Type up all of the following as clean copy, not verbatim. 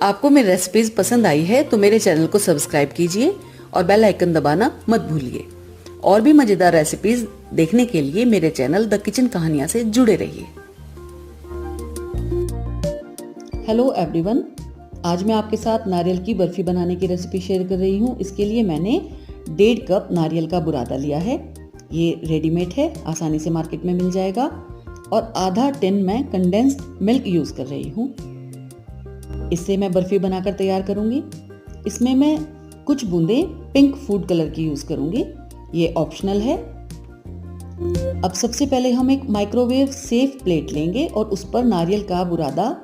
आपको मेरी रेसिपीज पसंद आई है तो मेरे चैनल को सब्सक्राइब कीजिए और बेल आइकन दबाना मत भूलिए। और भी मजेदार रेसिपीज देखने के लिए मेरे चैनल द किचन कहानियां से जुड़े रहिए। हेलो एवरीवन, आज मैं आपके साथ नारियल की बर्फी बनाने की रेसिपी शेयर कर रही हूँ। इसके लिए मैंने 1.5 कप नारियल का बुरादा लिया है। ये रेडीमेड है, आसानी से मार्केट में मिल जाएगा। और आधा टिन मैं कंडेंस्ड मिल्क यूज कर रही हूँ। इससे मैं बर्फी बनाकर तैयार करूंगी। इसमें मैं कुछ बूंदें पिंक फूड कलर की यूज करूंगी, ये ऑप्शनल है। अब सबसे पहले हम एक माइक्रोवेव सेफ प्लेट लेंगे और उस पर नारियल का बुरादा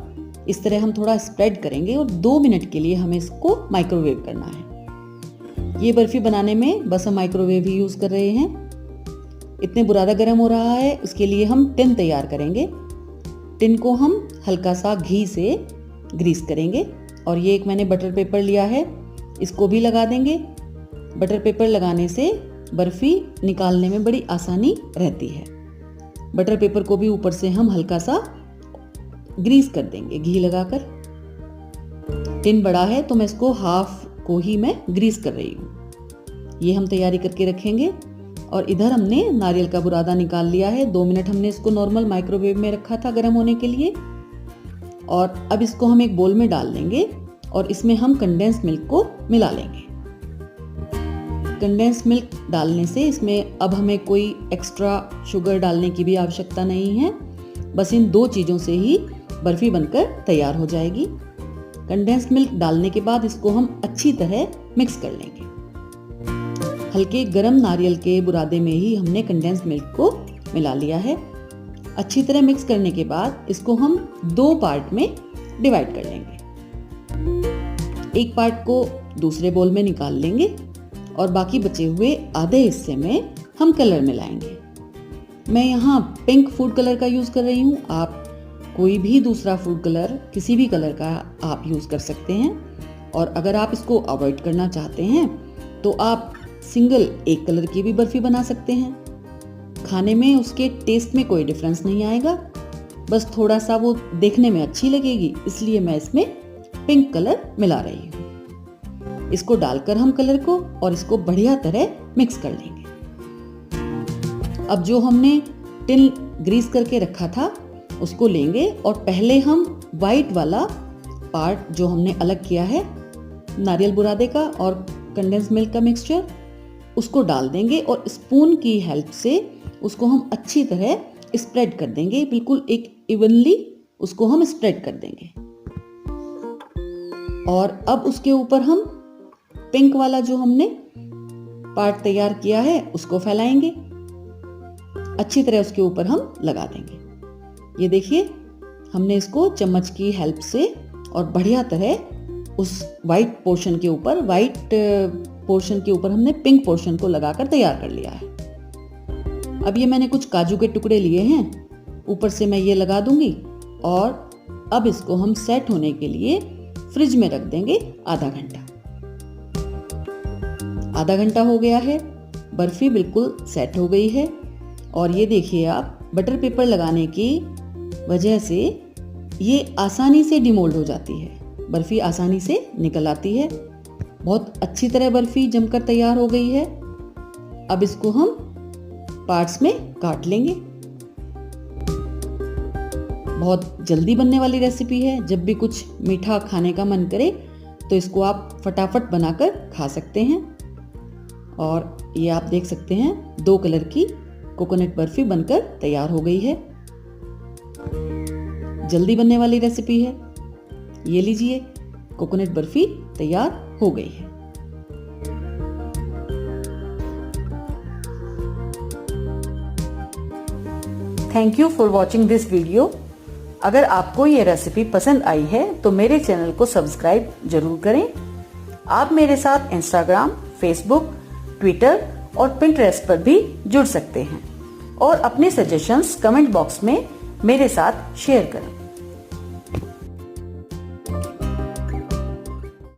इस तरह हम थोड़ा स्प्रेड करेंगे और 2 मिनट के लिए हमें इसको माइक्रोवेव करना है। ये बर्फी बनाने में बस हम माइक्रोवेव ही यूज कर रहे हैं। इतने बुरादा गर्म हो रहा है, उसके लिए हम टिन तैयार करेंगे। टिन को हम हल्का सा घी से ग्रीस करेंगे। और ये एक मैंने बटर पेपर लिया है, इसको भी लगा देंगे। बटर पेपर लगाने से बर्फी निकालने में बड़ी आसानी रहती है। बटर पेपर को भी ऊपर से हम हल्का सा ग्रीस कर देंगे घी लगाकर। टिन बड़ा है तो मैं इसको हाफ को ही मैं ग्रीस कर रही हूँ। ये हम तैयारी करके रखेंगे। और इधर हमने नारियल का बुरादा निकाल लिया है। 2 मिनट हमने इसको नॉर्मल माइक्रोवेव में रखा था गर्म होने के लिए। और अब इसको हम एक बोल में डाल देंगे और इसमें हम कंडेंस्ड मिल्क को मिला लेंगे। कंडेंस्ड मिल्क डालने से इसमें अब हमें कोई एक्स्ट्रा शुगर डालने की भी आवश्यकता नहीं है। बस इन 2 चीज़ों से ही बर्फी बनकर तैयार हो जाएगी। कंडेंस्ड मिल्क डालने के बाद इसको हम अच्छी तरह मिक्स कर लेंगे। हल्के गरम नारियल के बुरादे में ही हमने कंडेंस्ड मिल्क को मिला लिया है। अच्छी तरह मिक्स करने के बाद इसको हम 2 पार्ट में डिवाइड कर लेंगे। एक पार्ट को दूसरे बोल में निकाल लेंगे और बाकी बचे हुए आधे हिस्से में हम कलर मिलाएंगे। मैं यहाँ पिंक फूड कलर का यूज कर रही हूँ। आप कोई भी दूसरा फूड कलर, किसी भी कलर का आप यूज कर सकते हैं। और अगर आप इसको अवॉइड करना चाहते हैं तो आप सिंगल एक कलर की भी बर्फी बना सकते हैं। खाने में उसके टेस्ट में कोई डिफरेंस नहीं आएगा, बस थोड़ा सा वो देखने में अच्छी लगेगी, इसलिए मैं इसमें पिंक कलर मिला रही हूँ। इसको डालकर हम कलर को और इसको बढ़िया तरह मिक्स कर लेंगे। अब जो हमने टिन ग्रीस करके रखा था उसको लेंगे और पहले हम वाइट वाला पार्ट जो हमने अलग किया है नारियल बुरादे का और कंडेंस्ड मिल्क का मिक्सचर, उसको डाल देंगे और स्पून की हेल्प से उसको हम अच्छी तरह स्प्रेड कर देंगे। बिल्कुल एक इवनली उसको हम स्प्रेड कर देंगे। और अब उसके ऊपर हम पिंक वाला जो हमने पार्ट तैयार किया है उसको फैलाएंगे। अच्छी तरह उसके ऊपर हम लगा देंगे। ये देखिए, हमने इसको चम्मच की हेल्प से और बढ़िया तरह उस वाइट पोर्शन के ऊपर हमने पिंक पोर्शन को लगाकर तैयार कर लिया है। अब ये मैंने कुछ काजू के टुकड़े लिए हैं, ऊपर से मैं ये लगा दूंगी। और अब इसको हम सेट होने के लिए फ्रिज में रख देंगे आधा घंटा। आधा घंटा हो गया है, बर्फी बिल्कुल सेट हो गई है। और ये देखिए आप, बटर पेपर लगाने की वजह से ये आसानी से डिमोल्ड हो जाती है, बर्फी आसानी से निकल आती है। बहुत अच्छी तरह बर्फी जमकर तैयार हो गई है। अब इसको हम पार्ट्स में काट लेंगे। बहुत जल्दी बनने वाली रेसिपी है। जब भी कुछ मीठा खाने का मन करे तो इसको आप फटाफट बनाकर खा सकते हैं। और ये आप देख सकते हैं 2 कलर की कोकोनट बर्फी बनकर तैयार हो गई है। जल्दी बनने वाली रेसिपी है। ये लीजिए, कोकोनट बर्फी तैयार हो गई है। Thank you for watching this video. अगर आपको ये रेसिपी पसंद आई है तो मेरे चैनल को सब्सक्राइब जरूर करें। आप मेरे साथ इंस्टाग्राम, फेसबुक, ट्विटर और पिंटरेस्ट पर भी जुड़ सकते हैं और अपने सजेशंस कमेंट बॉक्स में मेरे साथ शेयर करें।